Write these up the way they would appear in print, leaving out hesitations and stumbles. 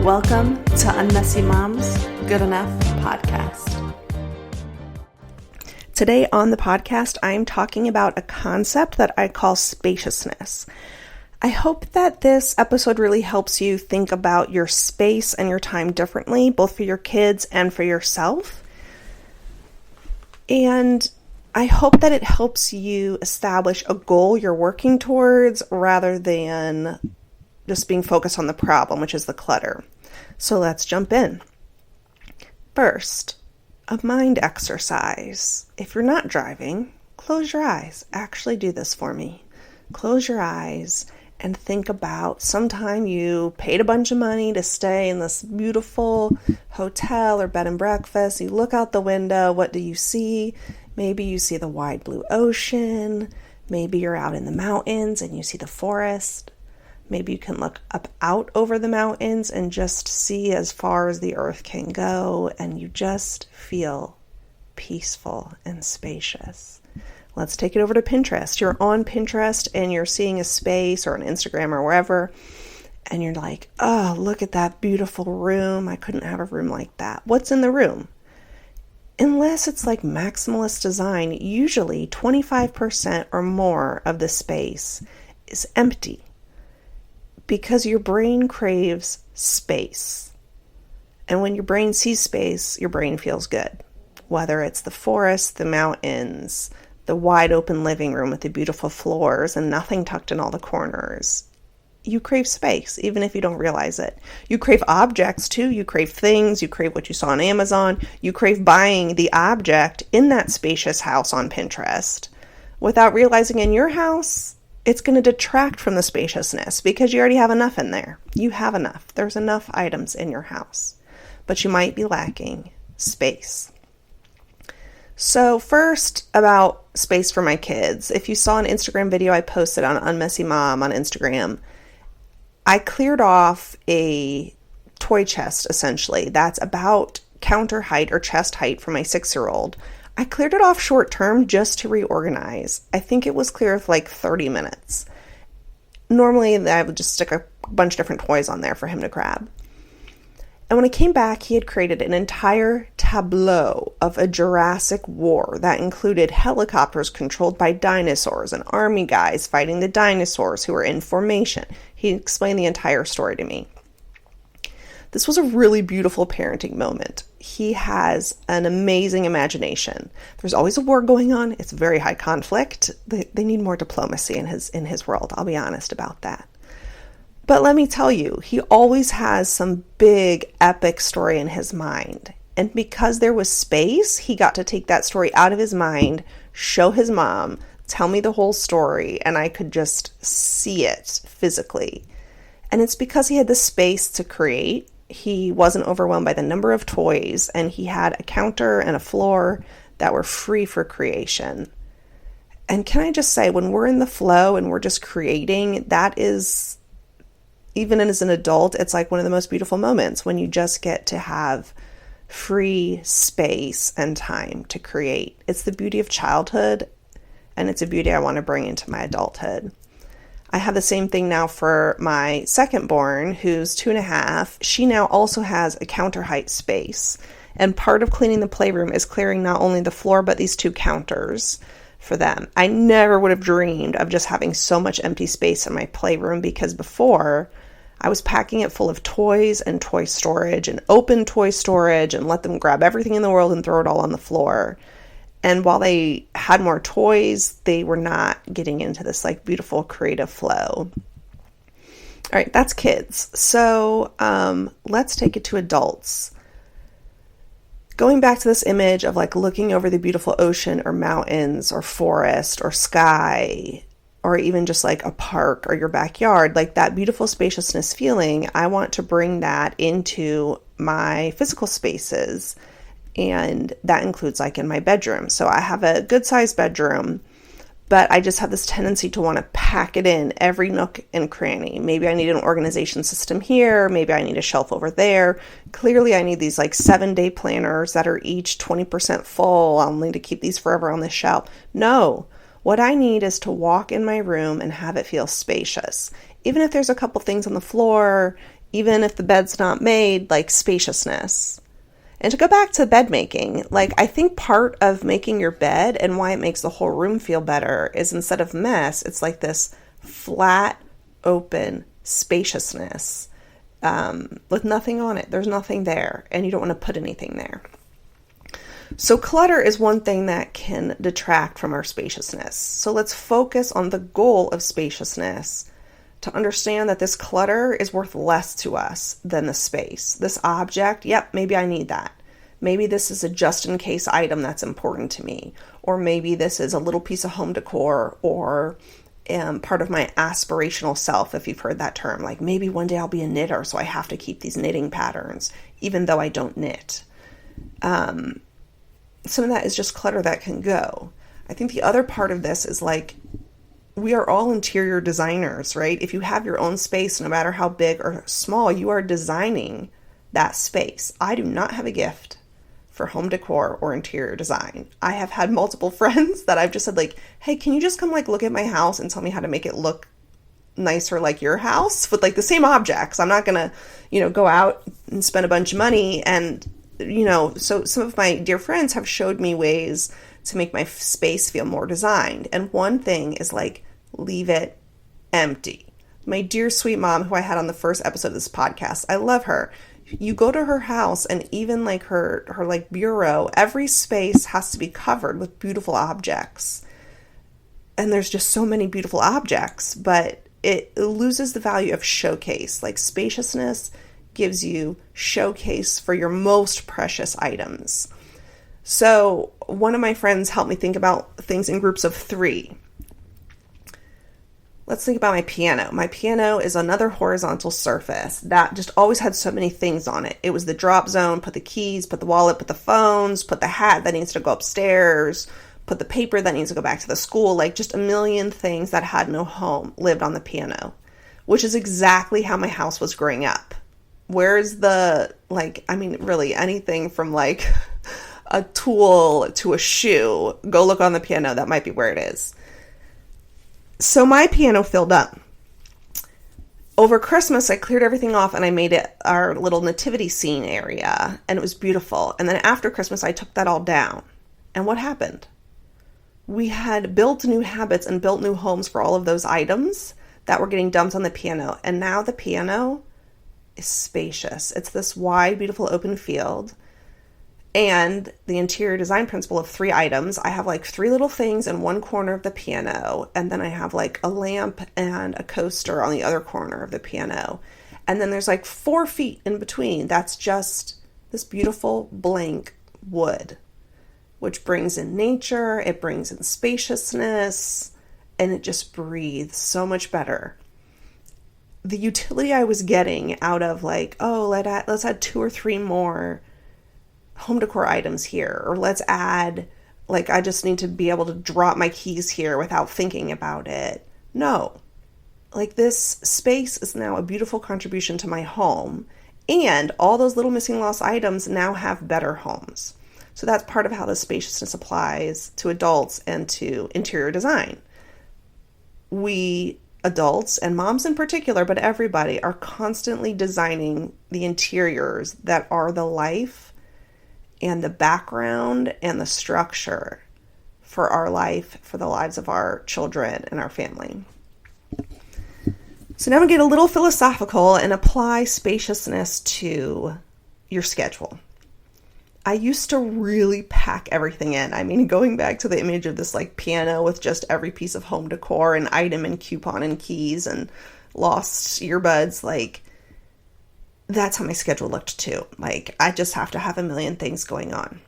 Welcome to Unmessy Mom's Good Enough podcast. Today on the podcast, I'm talking about a concept that I call spaciousness. I hope that this episode really helps you think about your space and your time differently, both for your kids and for yourself. And I hope that it helps you establish a goal you're working towards rather than just being focused on the problem, which is the clutter. So let's jump in. First, a mind exercise. If you're not driving, close your eyes. Actually do this for me. Close your eyes and think about sometime you paid a bunch of money to stay in this beautiful hotel or bed and breakfast. You look out the window. What do you see? Maybe you see the wide blue ocean. Maybe you're out in the mountains and you see the forest. Maybe you can look up out over the mountains and just see as far as the earth can go, and you just feel peaceful and spacious. Let's take it over to Pinterest. You're on Pinterest and you're seeing a space or an Instagram or wherever, and you're like, oh, look at that beautiful room. I couldn't have a room like that. What's in the room? Unless it's like maximalist design, usually 25% or more of the space is empty. Because your brain craves space. And when your brain sees space, your brain feels good. Whether it's the forest, the mountains, the wide open living room with the beautiful floors and nothing tucked in all the corners. You crave space, even if you don't realize it. You crave objects too. You crave things. You crave what you saw on Amazon. You crave buying the object in that spacious house on Pinterest. Without realizing in your house, it's going to detract from the spaciousness because you already have enough in there. You have enough. There's enough items in your house, but you might be lacking space. So first, about space for my kids. If you saw an Instagram video I posted on Unmessy Mom on Instagram, I cleared off a toy chest, essentially. That's about counter height or chest height for my 6-year-old. I cleared it off short term just to reorganize. I think it was clear for like 30 minutes. Normally, I would just stick a bunch of different toys on there for him to grab. And when I came back, he had created an entire tableau of a Jurassic war that included helicopters controlled by dinosaurs and army guys fighting the dinosaurs who were in formation. He explained the entire story to me. This was a really beautiful parenting moment. He has an amazing imagination. There's always a war going on. It's very high conflict. They need more diplomacy in his world. I'll be honest about that. But let me tell you, he always has some big epic story in his mind. And because there was space, he got to take that story out of his mind, show his mom, tell me the whole story, and I could just see it physically. And it's because he had the space to create. He wasn't overwhelmed by the number of toys, and he had a counter and a floor that were free for creation. And can I just say, when we're in the flow and we're just creating, that is, even as an adult, it's like one of the most beautiful moments when you just get to have free space and time to create. It's the beauty of childhood, and it's a beauty I want to bring into my adulthood. I have the same thing now for my second born, who's 2.5. She now also has a counter height space. And part of cleaning the playroom is clearing not only the floor, but these 2 counters for them. I never would have dreamed of just having so much empty space in my playroom because before I was packing it full of toys and toy storage and open toy storage and let them grab everything in the world and throw it all on the floor. And while they had more toys, they were not getting into this like beautiful creative flow. All right, that's kids. So let's take it to adults. Going back to this image of like looking over the beautiful ocean or mountains or forest or sky, or even just like a park or your backyard, like that beautiful spaciousness feeling, I want to bring that into my physical spaces. And that includes like in my bedroom. So I have a good sized bedroom, but I just have this tendency to want to pack it in every nook and cranny. Maybe I need an organization system here. Maybe I need a shelf over there. Clearly I need these like 7-day planners that are each 20% full. I'll need to keep these forever on the shelf. No, what I need is to walk in my room and have it feel spacious. Even if there's a couple things on the floor, even if the bed's not made, like spaciousness. And to go back to bed making, like I think part of making your bed and why it makes the whole room feel better is instead of mess, it's like this flat, open spaciousness with nothing on it. There's nothing there, and you don't want to put anything there. So clutter is one thing that can detract from our spaciousness. So let's focus on the goal of spaciousness to understand that this clutter is worth less to us than the space. This object, yep, maybe I need that. Maybe this is a just-in-case item that's important to me. Or maybe this is a little piece of home decor or part of my aspirational self, if you've heard that term. Like maybe one day I'll be a knitter, so I have to keep these knitting patterns, even though I don't knit. Some of that is just clutter that can go. I think the other part of this is like, we are all interior designers, right? If you have your own space, no matter how big or small, you are designing that space. I do not have a gift for home decor or interior design. I have had multiple friends that I've just said like, hey, can you just come like look at my house and tell me how to make it look nicer like your house with like the same objects? I'm not gonna, go out and spend a bunch of money. And, so some of my dear friends have showed me ways to make my space feel more designed. And one thing is like, leave it empty. My dear sweet mom, who I had on the first episode of this podcast, I love her. You go to her house and even like her like bureau, every space has to be covered with beautiful objects. And there's just so many beautiful objects, but it loses the value of showcase. Like spaciousness gives you showcase for your most precious items. So one of my friends helped me think about things in groups of 3. Let's think about my piano. My piano is another horizontal surface that just always had so many things on it. It was the drop zone, put the keys, put the wallet, put the phones, put the hat that needs to go upstairs, put the paper that needs to go back to the school, like just a million things that had no home lived on the piano, which is exactly how my house was growing up. Where's the, really anything from like a tool to a shoe, go look on the piano, that might be where it is. So my piano filled up. Over Christmas, I cleared everything off and I made it our little nativity scene area, and it was beautiful. And then after Christmas, I took that all down. And what happened? We had built new habits and built new homes for all of those items that were getting dumped on the piano. And now the piano is spacious. It's this wide, beautiful open field. And the interior design principle of 3 items, I have like 3 little things in one corner of the piano, and then I have like a lamp and a coaster on the other corner of the piano. And then there's like 4 feet in between. That's just this beautiful blank wood, which brings in nature, it brings in spaciousness, and it just breathes so much better. The utility I was getting out of like, let's add 2 or 3 more home decor items here, or let's add, like, I just need to be able to drop my keys here without thinking about it. No, like this space is now a beautiful contribution to my home, and all those little missing lost items now have better homes. So that's part of how the spaciousness applies to adults and to interior design. We adults, and moms in particular, but everybody, are constantly designing the interiors that are the life and the background and the structure for our life, for the lives of our children and our family. So now we get a little philosophical and apply spaciousness to your schedule. I used to really pack everything in. I mean, going back to the image of this like piano with just every piece of home decor and item and coupon and keys and lost earbuds, like that's how my schedule looked too. Like, I just have to have a million things going on.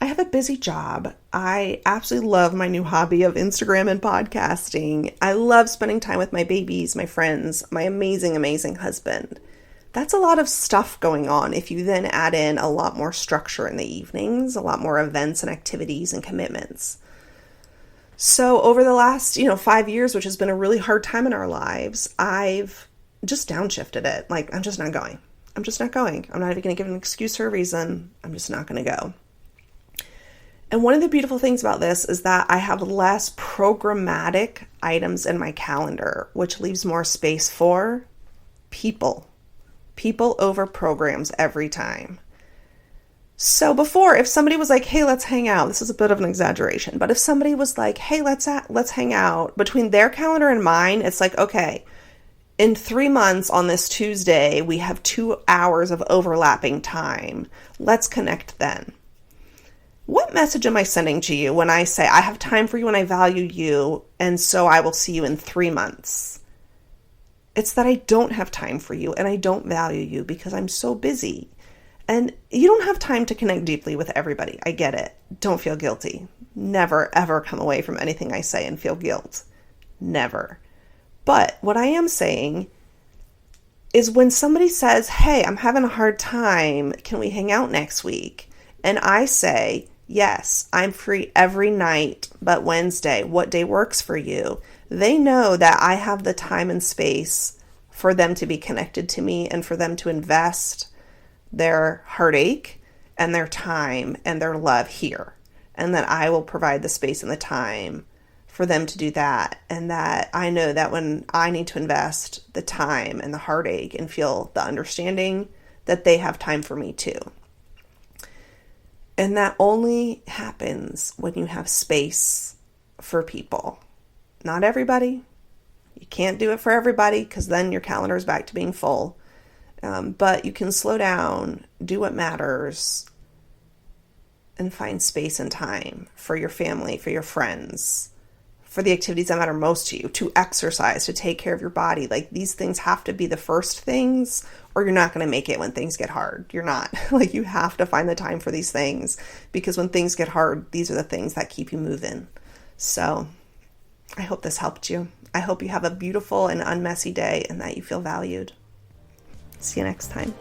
I have a busy job. I absolutely love my new hobby of Instagram and podcasting. I love spending time with my babies, my friends, my amazing, amazing husband. That's a lot of stuff going on. If you then add in a lot more structure in the evenings, a lot more events and activities and commitments. So over the last, 5 years, which has been a really hard time in our lives, I've just downshifted it. Like, I'm just not going. I'm not even going to give an excuse or a reason. I'm just not going to go. And one of the beautiful things about this is that I have less programmatic items in my calendar, which leaves more space for people. People over programs every time. So before, if somebody was like, hey, let's hang out, this is a bit of an exaggeration, but if somebody was like, hey, let's hang out, between their calendar and mine, it's like, okay, in 3 months on this Tuesday, we have 2 hours of overlapping time. Let's connect then. What message am I sending to you when I say I have time for you and I value you, and so I will see you in 3 months? It's that I don't have time for you and I don't value you because I'm so busy. And you don't have time to connect deeply with everybody. I get it. Don't feel guilty. Never, ever come away from anything I say and feel guilt. Never. But what I am saying is when somebody says, hey, I'm having a hard time, can we hang out next week? And I say, yes, I'm free every night but Wednesday. What day works for you? They know that I have the time and space for them to be connected to me and for them to invest their heartache and their time and their love here. And that I will provide the space and the time for them to do that. And that I know that when I need to invest the time and the heartache and feel the understanding, that they have time for me too. And that only happens when you have space for people. Not everybody. You can't do it for everybody because then your calendar is back to being full. But you can slow down, do what matters, and find space and time for your family, for your friends, for the activities that matter most to you, to exercise, to take care of your body. Like, these things have to be the first things, or you're not going to make it when things get hard. You're not. Like, you have to find the time for these things, because when things get hard, these are the things that keep you moving. So I hope this helped you. I hope you have a beautiful and unmessy day and that you feel valued. See you next time.